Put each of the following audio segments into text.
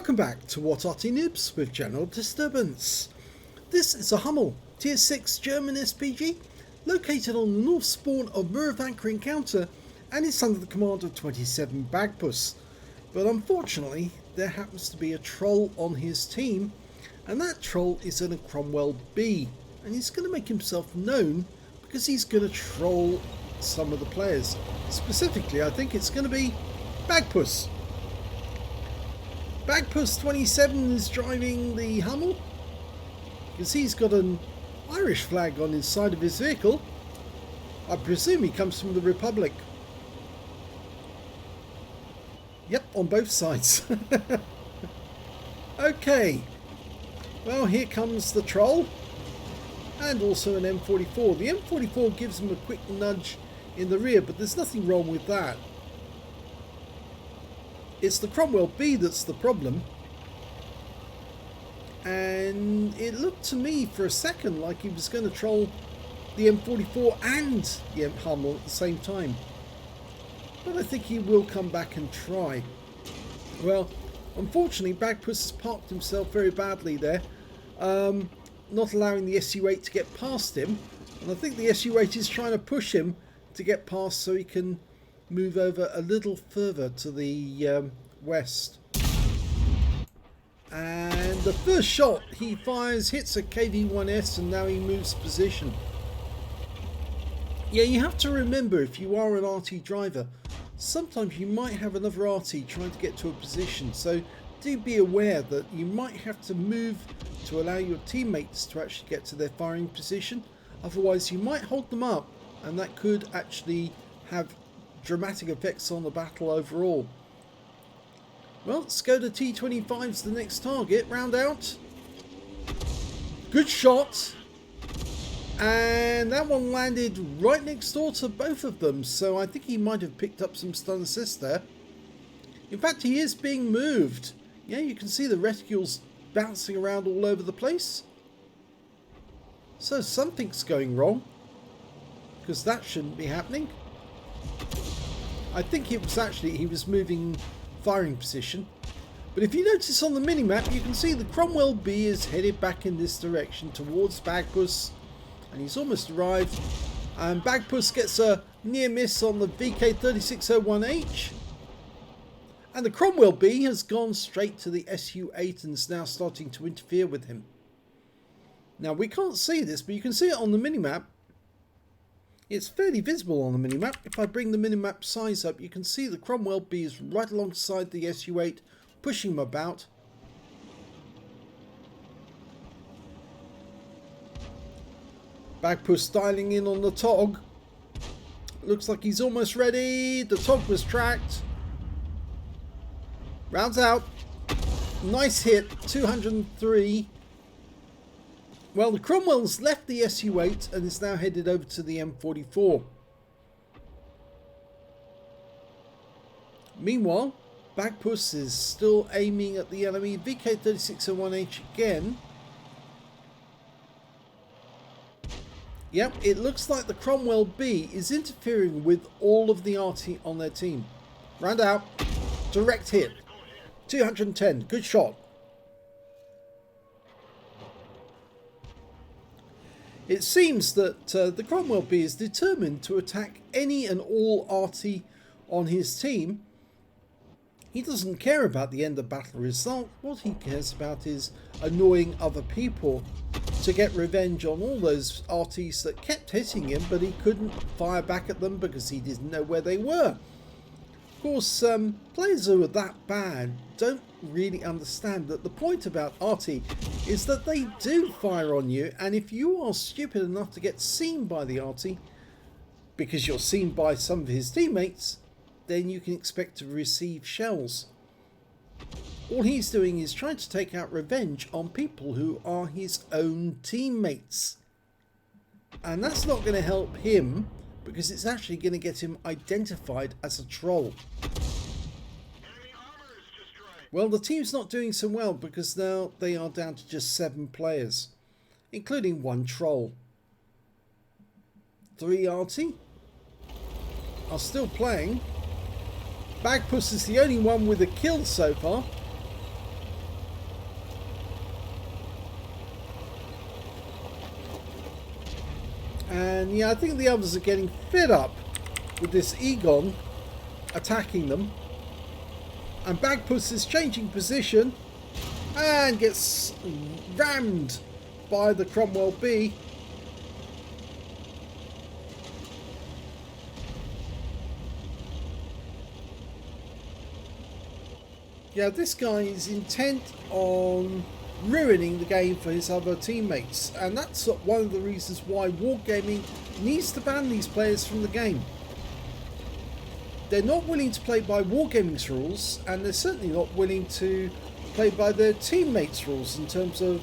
Welcome back to What Arty Noobs with General Disturbance. This is a Hummel Tier 6 German SPG located on the north spawn of Murovanka Encounter, and it's under the command of 27 Bagpuss. But unfortunately there happens to be a troll on his team, and that troll is in a Cromwell B, and he's going to make himself known because he's going to troll some of the players. Specifically, I think it's going to be Bagpuss. Bagpuss 27 is driving the Hummel. You can see he's got an Irish flag on his side of his vehicle. I presume he comes from the Republic. Yep, on both sides. Okay, well, here comes the troll and also an M44. The M44 gives him a quick nudge in the rear, but there's nothing wrong with that. It's the Cromwell B that's the problem. And it looked to me for a second like he was going to troll the M44 and the Hummel at the same time. But I think he will come back and try. Well, unfortunately, Bagpuss has parked himself very badly there, not allowing the SU8 to get past him. And I think the SU8 is trying to push him to get past so he can move over a little further to the west. And the first shot he fires hits a KV-1S, and now he moves position. Yeah, you have to remember, if you are an Arty driver, sometimes you might have another Arty trying to get to a position, so do be aware that you might have to move to allow your teammates to actually get to their firing position. Otherwise you might hold them up, and that could actually have dramatic effects on the battle overall. Well, Skoda T25's the next target. Round out. Good shot. And that one landed right next door to both of them, so I think he might have picked up some stun assist there. In fact, he is being moved. Yeah, you can see the reticules bouncing around all over the place. So something's going wrong, because that shouldn't be happening. I think it was actually he was moving firing position. But if you notice on the minimap, you can see the Cromwell B is headed back in this direction towards Bagpuss, and he's almost arrived. And Bagpuss gets a near miss on the VK3601H, and the Cromwell B has gone straight to the SU8 and is now starting to interfere with him. Now we can't see this, but you can see it on the minimap. It's fairly visible on the minimap. If I bring the minimap size up, you can see the Cromwell B is right alongside the SU8, pushing him about. Bagpuss dialing in on the TOG. Looks like he's almost ready. The TOG was tracked. Rounds out. Nice hit. 203. Well, the Cromwell's left the SU8 and is now headed over to the M44. Meanwhile, Bagpuss is still aiming at the enemy. VK3601H again. Yep, it looks like the Cromwell B is interfering with all of the Arty on their team. Round out. Direct hit. 210. Good shot. It seems that the Cromwell B is determined to attack any and all Arty on his team. He doesn't care about the end of battle result. What he cares about is annoying other people to get revenge on all those Artys that kept hitting him, but he couldn't fire back at them because he didn't know where they were. Of course, players who are that bad don't really understand that the point about Arty is that they do fire on you, and if you are stupid enough to get seen by the Arty because you're seen by some of his teammates, then you can expect to receive shells. All he's doing is trying to take out revenge on people who are his own teammates, and that's not going to help him because it's actually going to get him identified as a troll. Well, the team's not doing so well because now they are down to just 7 players, including 1 troll. 3 Arty are still playing. Bagpuss is the only one with a kill so far. And yeah, I think the others are getting fed up with this Egon attacking them. And Bagpuss is changing position and gets rammed by the Cromwell B. Yeah, this guy is intent on ruining the game for his other teammates, and that's one of the reasons why Wargaming needs to ban these players from the game. They're not willing to play by Wargaming's rules, and they're certainly not willing to play by their teammates' rules in terms of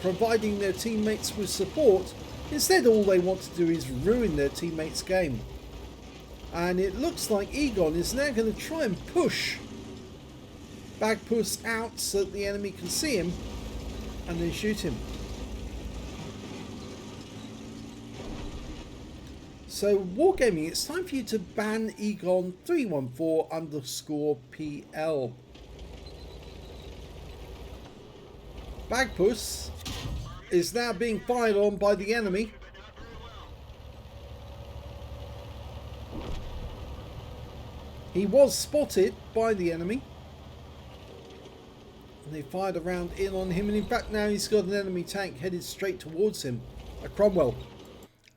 providing their teammates with support. Instead, all they want to do is ruin their teammates' game. And it looks like Egon is now going to try and push Bagpuss out so that the enemy can see him and then shoot him. So Wargaming, it's time for you to ban Egon 314_PL. Bagpuss is now being fired on by the enemy. He was spotted by the enemy. And they fired a round in on him, and in fact now he's got an enemy tank headed straight towards him, a Cromwell.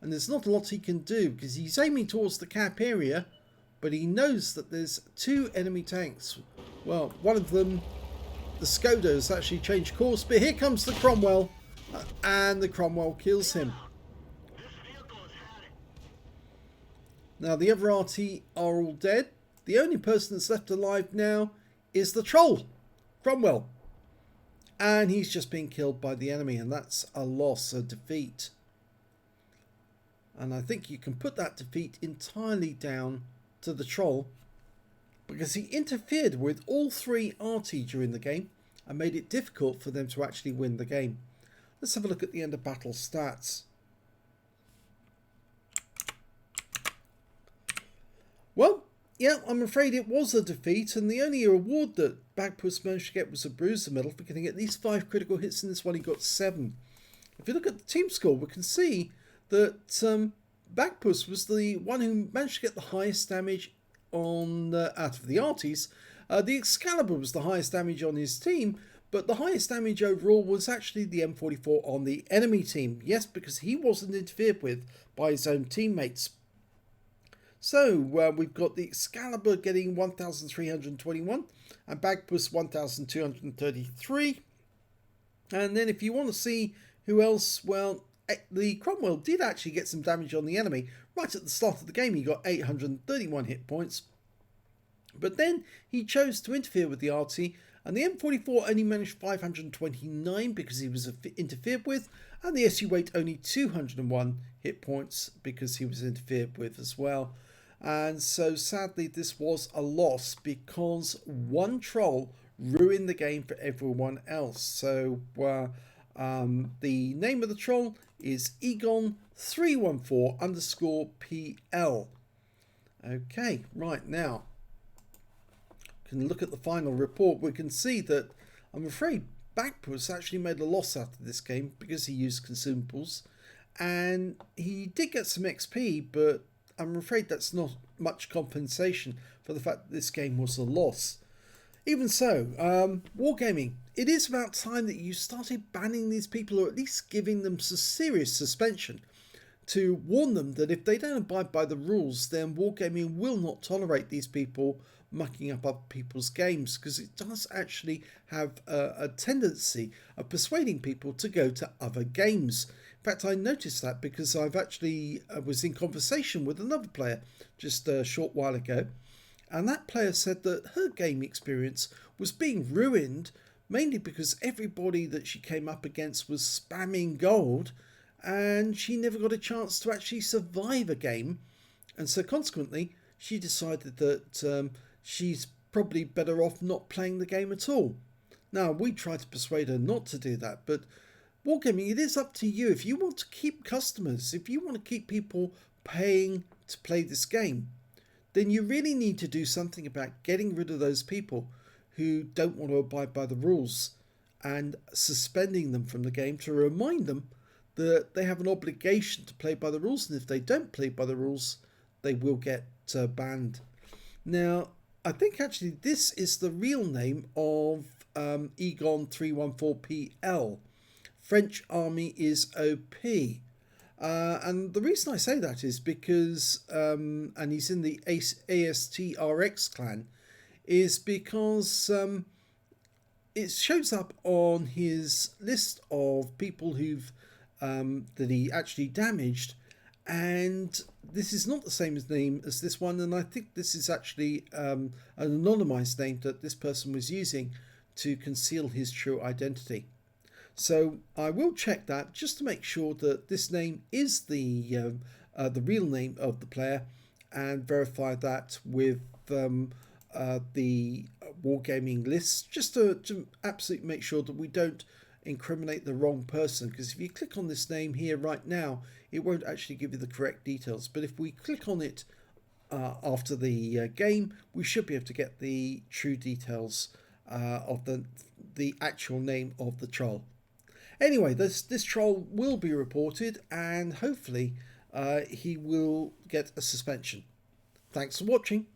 And there's not a lot he can do because he's aiming towards the cap area, but he knows that there's two enemy tanks. Well, one of them, the Skoda, has actually changed course, but here comes the Cromwell, and the Cromwell kills him. Now the other Arty are all dead. The only person that's left alive now is the troll, Cromwell. And he's just been killed by the enemy, and that's a loss, a defeat. And I think you can put that defeat entirely down to the troll, because he interfered with all three Arty during the game and made it difficult for them to actually win the game. Let's have a look at the end of battle stats. Well, yeah, I'm afraid it was a defeat, and the only reward that Bagpuss managed to get was a bruiser medal for getting at least 5 critical hits. In this one he got 7. If you look at the team score, we can see that Bagpuss was the one who managed to get the highest damage on out of the Arties. The Excalibur was the highest damage on his team, but the highest damage overall was actually the M44 on the enemy team. Yes, because he wasn't interfered with by his own teammates. So we've got the Excalibur getting 1,321 and Bagpuss 1,233. And then if you want to see who else, well, the Cromwell did actually get some damage on the enemy. Right at the start of the game he got 831 hit points. But then he chose to interfere with the Arty, and the M44 only managed 529 because he was interfered with, and the SU-8 only 201 hit points because he was interfered with as well. And so sadly this was a loss because one troll ruined the game for everyone else. So the name of the troll is Egon 314_PL. Okay, right now can look at the final report. We can see that I'm afraid Bagpuss actually made a loss out of this game because he used consumables, and he did get some XP, but I'm afraid that's not much compensation for the fact that this game was a loss. Even so, Wargaming, it is about time that you started banning these people, or at least giving them some serious suspension to warn them that if they don't abide by the rules, then Wargaming will not tolerate these people mucking up other people's games, because it does actually have a tendency of persuading people to go to other games. In fact, I noticed that because I've actually was in conversation with another player just a short while ago, and that player said that her game experience was being ruined mainly because everybody that she came up against was spamming gold, and she never got a chance to actually survive a game. And so consequently she decided that she's probably better off not playing the game at all. Now, we tried to persuade her not to do that, but Wargaming, it is up to you. If you want to keep customers, if you want to keep people paying to play this game, then you really need to do something about getting rid of those people who don't want to abide by the rules and suspending them from the game to remind them that they have an obligation to play by the rules, and if they don't play by the rules, they will get banned. Now, I think actually this is the real name of Egon 314PL. French Army is OP. And the reason I say that is because, and he's in the ASTRX clan, is because it shows up on his list of people who've that he actually damaged, and this is not the same name as this one, and I think this is actually an anonymized name that this person was using to conceal his true identity. So I will check that just to make sure that this name is the real name of the player, and verify that with the wargaming lists, just to absolutely make sure that we don't incriminate the wrong person, because if you click on this name here right now, it won't actually give you the correct details. But if we click on it after the game, we should be able to get the true details of the actual name of the troll. Anyway, this troll will be reported, and hopefully he will get a suspension. Thanks for watching.